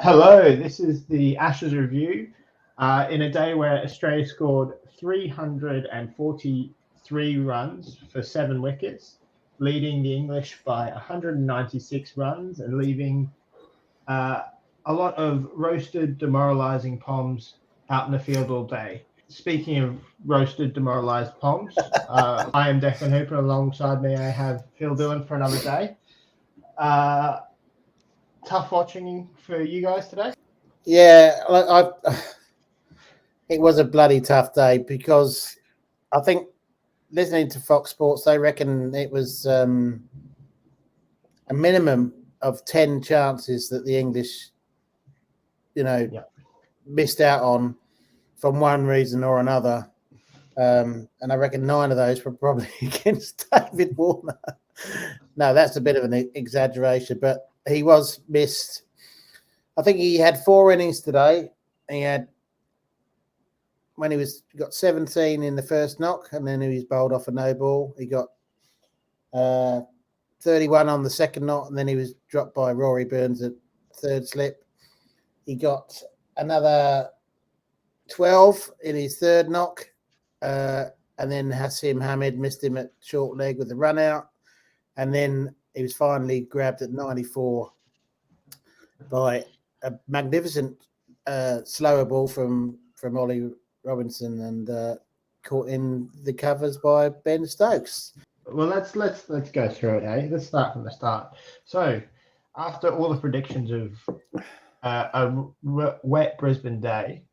Hello, this is the Ashes review. In a day where Australia scored 343 runs for 7 wickets, leading the English by 196 runs and leaving a lot of roasted, demoralising Poms out in the field all day. Speaking of roasted, demoralised Poms, I am Declan Hooper. Alongside me, I have Phil Dillon for another day. Tough watching for you guys today? Yeah, it was a bloody tough day because I think listening to Fox Sports, they reckon it was a minimum of 10 chances that the English, missed out on from one reason or another. And I reckon 9 of those were probably against David Warner. No, that's a bit of an exaggeration, but he was missed. I think he had 4 innings today. He had got 17 in the first knock, and then he was bowled off a no ball. He got 31 on the second knock, and then he was dropped by Rory Burns at third slip. He got another 12 in his third knock, and then Hasim Hamid missed him at short leg with the run out, and then he was finally grabbed at 94 by a magnificent slower ball from Ollie Robinson and caught in the covers by Ben Stokes. Well, let's go through it. Eh? Let's start from the start. So, after all the predictions of a wet Brisbane day,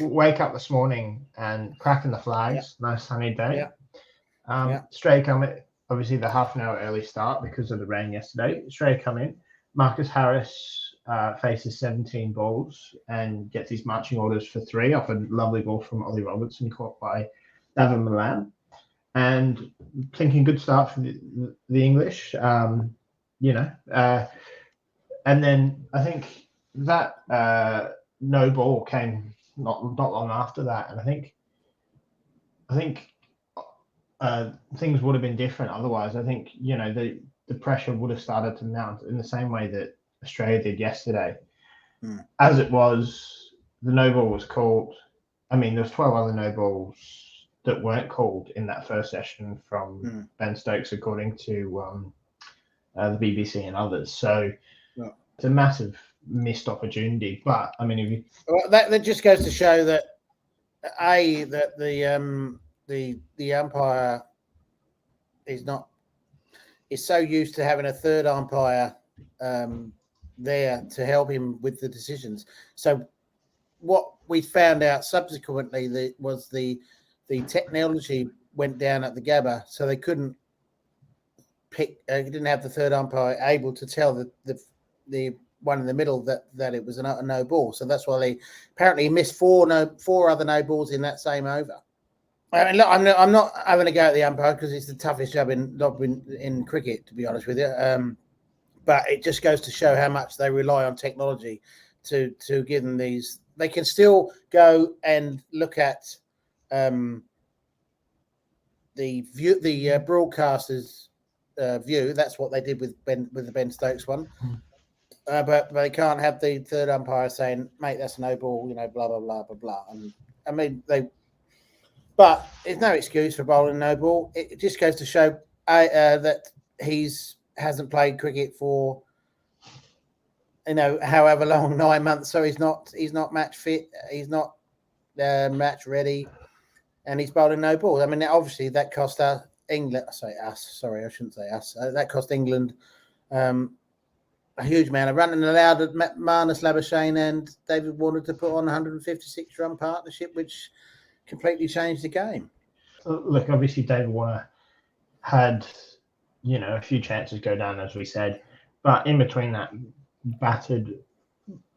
wake up this morning and cracking the flags. Yeah. Nice sunny day. Yeah. Australia come in. Obviously, the half an hour early start because of the rain yesterday. Australia come in. Marcus Harris faces 17 balls and gets his marching orders for 3 off a lovely ball from Ollie Robinson caught by Davin Milan. And thinking good start for the English, and then I think that no ball came not long after that, and I think things would have been different otherwise. I think the pressure would have started to mount in the same way that Australia did yesterday. As it was, the no ball was called. I mean, there was 12 other no balls that weren't called in that first session from Ben Stokes, according to the BBC and others. So it's a massive missed opportunity. But I mean, that just goes to show that that the umpire is so used to having a third umpire there to help him with the decisions. So what we found out subsequently was the technology went down at the Gabba, so they couldn't pick. Didn't have the third umpire able to tell the one in the middle that it was a no ball. So that's why they apparently missed 4 other no balls in that same over. I mean, look, I'm not having a go at the umpire because it's the toughest job in cricket, to be honest with you. But it just goes to show how much they rely on technology to give them these. They can still go and look at the view, the broadcaster's view. That's what they did with the Ben Stokes one. But they can't have the third umpire saying, "Mate, that's no ball," blah blah blah blah blah. And I mean, but it's no excuse for bowling no ball. It just goes to show that hasn't played cricket for however long, 9 months. So he's not match fit. He's not match ready, and he's bowling no ball. I mean, obviously that cost England. Sorry, I shouldn't say us. That cost England a huge amount of run and allowed Marnus Labuschagne and David Warner to put on a 156-run partnership, which completely changed the game. Look, obviously David Warner had a few chances go down, as we said, but in between that, batted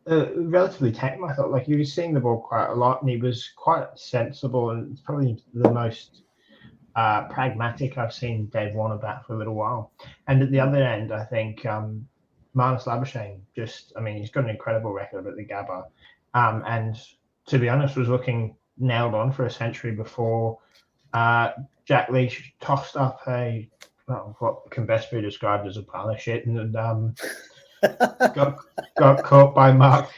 relatively tame. I thought, like, he was seeing the ball quite a lot, and he was quite sensible, and it's probably the most pragmatic I've seen Dave Warner bat for a little while. And at the other end, I think Marnus Labuschagne he's got an incredible record at the Gabba, and to be honest, was looking nailed on for a century before Jack Leach tossed up what can best be described as a pile of shit, and got caught by Mark,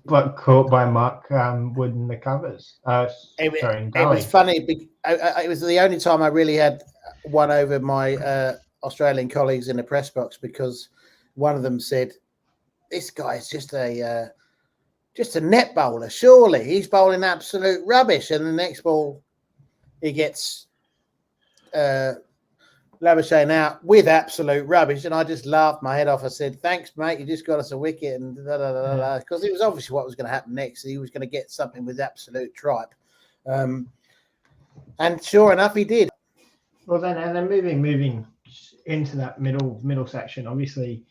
but caught by Mark Wood in the covers. It was funny. It was the only time I really had one over my Australian colleagues in the press box, because one of them said, "This guy is just a net bowler. Surely he's bowling absolute rubbish." And the next ball, he gets Labuschagne out with absolute rubbish, and I just laughed my head off. I said, "Thanks, mate. You just got us a wicket," and because it was obviously what was going to happen next. He was going to get something with absolute tripe, and sure enough, he did. Well, then moving into that middle section, obviously,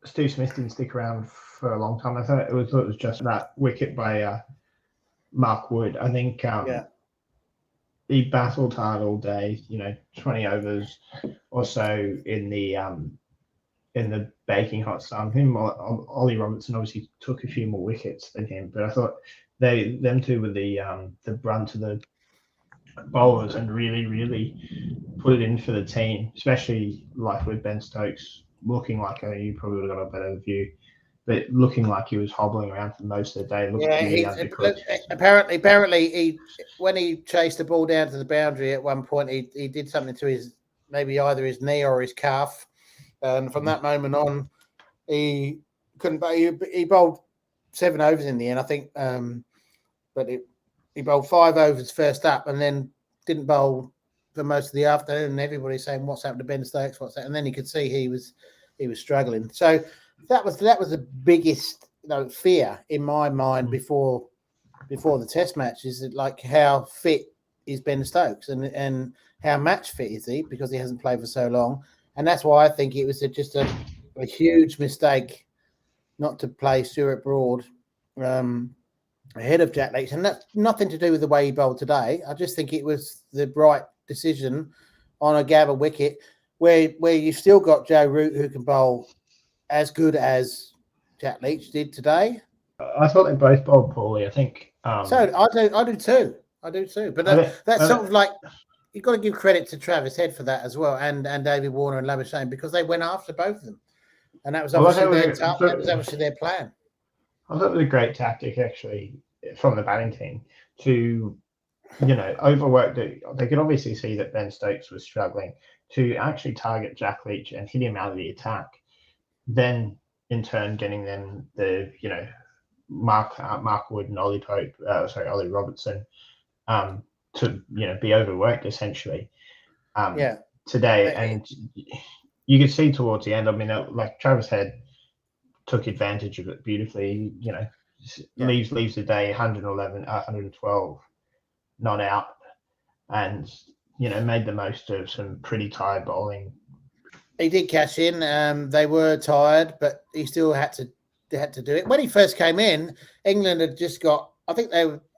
Stu Smith didn't stick around for a long time. I thought it was just that wicket by Mark Wood. I think he battled hard all day. 20 overs or so in the baking hot sun. Ollie Robertson obviously took a few more wickets than him, but I thought them two were the brunt of the bowlers and really put it in for the team, especially like with Ben Stokes looking like you probably would have got a better view, but looking like he was hobbling around for most of the day. Apparently he, when he chased the ball down to the boundary at one point, he did something to maybe either his knee or his calf, and from that moment on, he couldn't. He bowled 7 overs in the end, I think, but he bowled 5 overs first up, and then didn't bowl for most of the afternoon. And everybody's saying, "What's happened to Ben Stokes? What's that?" And then you could see he was struggling. So that was the biggest fear in my mind before the Test match, is that, like, how fit is Ben Stokes and how match fit is he, because he hasn't played for so long. And that's why I think it was just a huge mistake not to play Stuart Broad ahead of Jack Leach, and that's nothing to do with the way he bowled today. I just think it was the right decision on a Gabba wicket where you've still got Joe Root, who can bowl as good as Jack Leach did today. I thought they both bowled poorly. I think so. I do too. But that's sort of like, you've got to give credit to Travis Head for that as well, and David Warner and Labuschagne, because they went after both of them, and that was obviously their plan. I thought it was a great tactic, actually, from the batting team to, overwork. They could obviously see that Ben Stokes was struggling, to actually target Jack Leach and hit him out of the attack. Then, in turn, getting them the, Mark Wood and Ollie Robertson, to be overworked essentially. Today, and you could see towards the end. I mean, like Travis Head took advantage of it beautifully. Leaves the day 111, 112 not out, and made the most of some pretty tired bowling. He did cash in. They were tired, but he still had to do it. When he first came in, England had just got, I think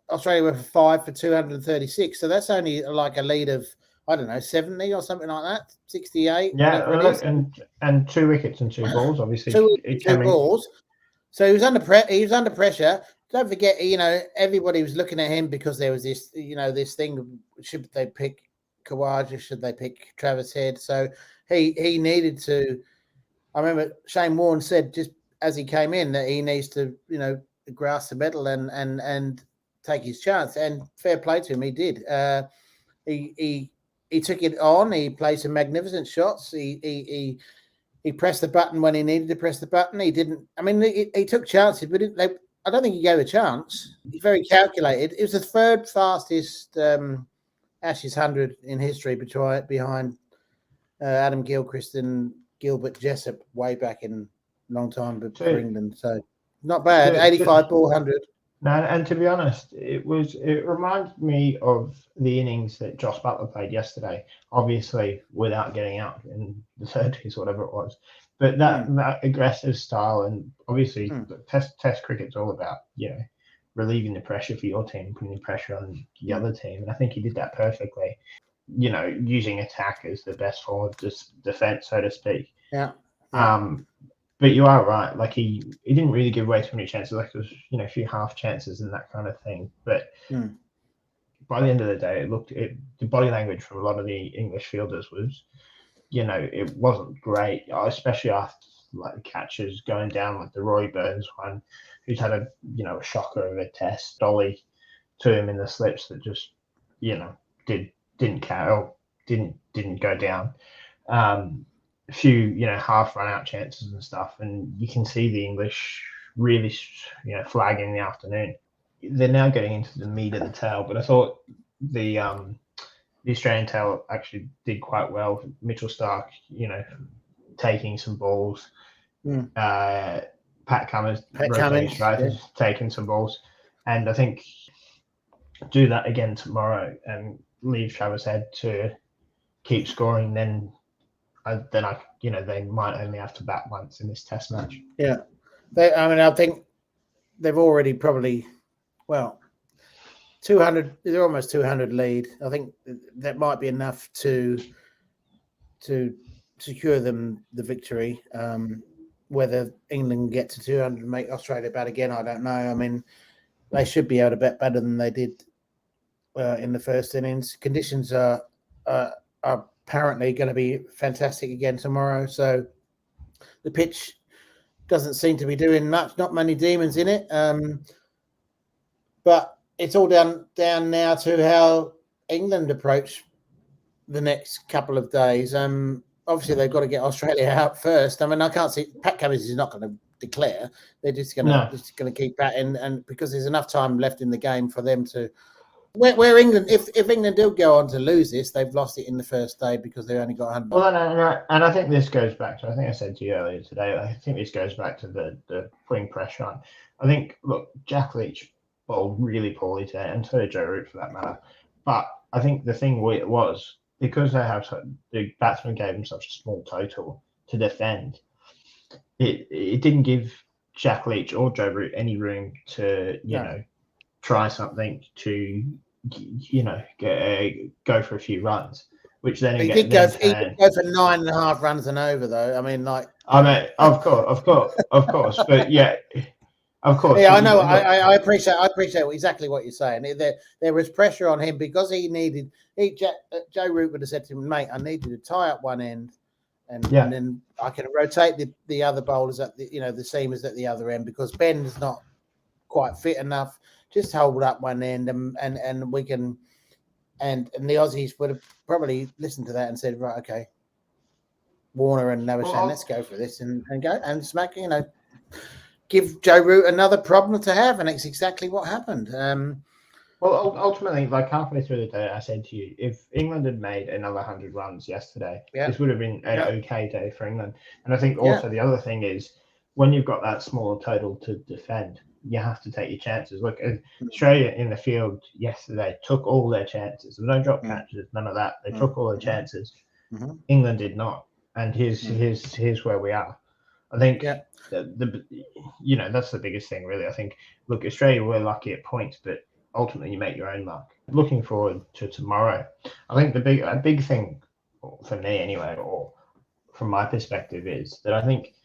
Australia were 5 for 236, so that's only like a lead of, I don't know, 70 or something like that, 68. Yeah, and 2 wickets and 2 balls, obviously. Two balls. So he was under pressure. Don't forget, everybody was looking at him because there was this, this thing: should they pick Khawaja? Should they pick Travis Head? So he needed to. I remember Shane Warne said just as he came in that he needs to, grasp the medal and take his chance. And fair play to him, he did. He took it on. He played some magnificent shots. He pressed the button when he needed to press the button. He didn't. I mean, he took chances, but I don't think he gave a chance. He's very calculated. It was the 3rd fastest Ashes 100 in history, behind Adam Gilchrist and Gilbert Jessop way back in a long time for England. So not bad. 85 ball 100. No, and to be honest, it reminded me of the innings that Joss Buttler played yesterday, obviously without getting out in the 30s, whatever it was. But that aggressive style, and obviously test cricket's all about, relieving the pressure for your team, putting the pressure on the other team. And I think he did that perfectly, using attack as the best form of defense, so to speak. Yeah. But you are right. Like he didn't really give away too many chances. Like there was, a few half chances and that kind of thing. But by the end of the day, the body language from a lot of the English fielders was, it wasn't great, especially like catches going down, like the Roy Burns one, who's had a shocker of a test, dolly to him in the slips that just didn't go down. A few half run out chances and stuff, and you can see the English really flag in the afternoon. They're now getting into the meat of the tail, but I thought the Australian tail actually did quite well. Mitchell Starc, taking some balls. Pat Cummins rotating strikers, taking some balls, and I think do that again tomorrow and leave Travis Head to keep scoring. Then they might only have to bat once in this Test match. Yeah, I think they've already probably 200. They're almost 200 lead. I think that might be enough to secure them the victory. Whether England get to 200 and make Australia bat again, I don't know. I mean, they should be able to bet better than they did in the first innings. Conditions are apparently going to be fantastic again tomorrow. So the pitch doesn't seem to be doing much. Not many demons in it. But it's all down now to how England approach the next couple of days. Obviously, they've got to get Australia out first. I mean, I can't see Pat Cummins is not going to declare. They're just going to keep batting, and because there's enough time left in the game for them to. Where England, if England do go on to lose this, they've lost it in the first day because they only got 100. Well, and I think this goes back to, I think I said to you earlier today, I think this goes back to the putting pressure on. I think, look, Jack Leach bowled really poorly today, and so did Joe Root for that matter. But I think the thing was, because the batsman gave him such a small total to defend, it didn't give Jack Leach or Joe Root any room to, try something to, go for a few runs, which then he did go for 9.5 runs and over, though. I mean, of course, but yeah. Of course. Yeah, I know. I appreciate exactly what you're saying. There was pressure on him because Joe Root would have said to him, mate, I need you to tie up one end, and then I can rotate the other bowlers at the seamers at the other end because Ben's not quite fit enough. Just hold up one end, and we can. And the Aussies would have probably listened to that and said, right, okay, Warner and Navashan, let's go for this and go and smack. Give Joe Root another problem to have, and it's exactly what happened. Well, ultimately, like halfway through the day, I said to you, if England had made another 100 runs yesterday, this would have been an okay day for England. And I think also the other thing is, when you've got that smaller total to defend, you have to take your chances. Look, Australia in the field yesterday took all their chances. No drop catches, none of that. They took all their chances. England did not. And here's where we are. I think that's the biggest thing, really. I think, look, Australia were lucky at points, but ultimately you make your own luck. Looking forward to tomorrow, I think a big thing for me anyway, or from my perspective, is that I think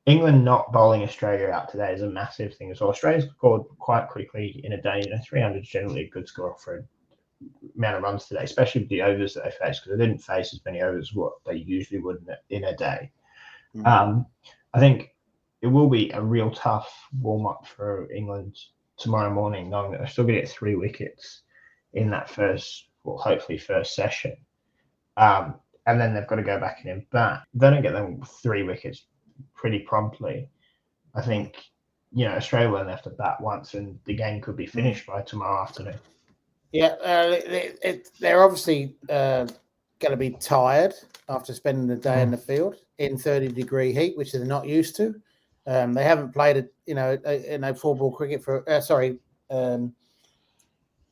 England not bowling Australia out today is a massive thing as well. Australia's scored quite quickly in a day. 300 is generally a good score for an amount of runs today, especially with the overs that they faced, because they didn't face as many overs as what they usually would in a day. I think it will be a real tough warm-up for England tomorrow morning, knowing that they're still going to get 3 wickets in that hopefully first session. And then they've got to go back in and bat. If they don't get them 3 wickets pretty promptly, I think, Australia will only have to bat once and the game could be finished by tomorrow afternoon. Yeah, they're obviously going to be tired after spending the day in the field in 30-degree heat, which they're not used to. They haven't played four-ball cricket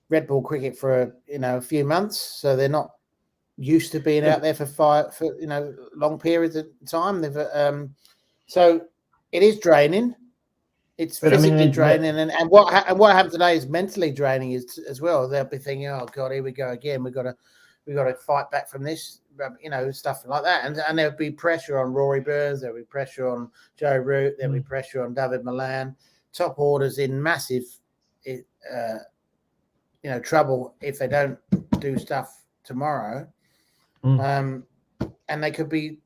red ball cricket for a few months, so they're not used to being out there for long periods of time. They've so it is draining. It's physically draining, and what happened today is mentally draining as well. They'll be thinking, "Oh God, here we go again. We got to fight back from this." Stuff like that, and there'll be pressure on Rory Burns, there'll be pressure on Joe Root, there'll be pressure on David Malan. Top orders in massive, trouble if they don't do stuff tomorrow, and they could be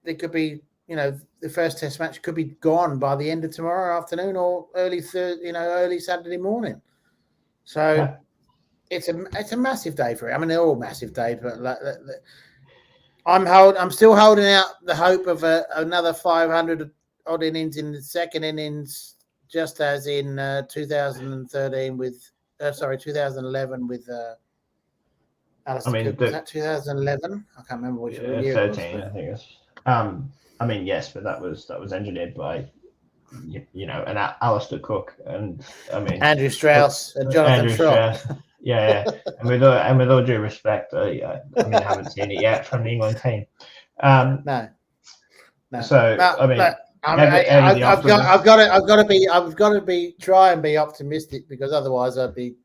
the first Test match could be gone by the end of tomorrow afternoon or early Saturday morning. So Yeah. it's a massive day for it. I mean, they're all massive days, but I'm still holding out the hope of another 500 odd innings in the second innings, just as in 2011 with Alistair Cook. Was that 2011? I can't remember which year 13, it was. I think it's. I mean, yes, but that was engineered by, an Alistair Cook, and I mean Andrew Strauss and Jonathan Strauss. Yeah. And with all due respect, I haven't seen it yet from the England team. No. So I've got to try and be optimistic, because otherwise I'd be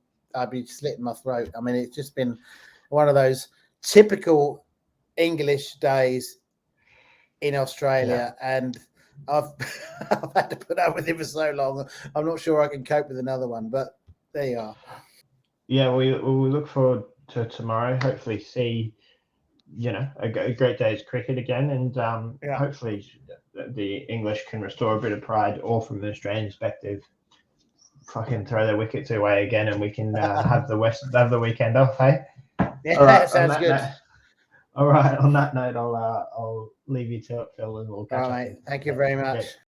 slitting my throat. I mean, it's just been one of those typical English days in Australia, and I've had to put up with it for so long. I'm not sure I can cope with another one, but there you are. Yeah, we look forward to tomorrow. Hopefully, see a great day's cricket again, and hopefully the English can restore a bit of pride, or from an Australian perspective, fucking throw their wickets away again, and we can have the weekend off. Hey, yeah, right, sounds good. All right. On that note, I'll leave you to it, Phil, and we'll catch up. Thank you very much.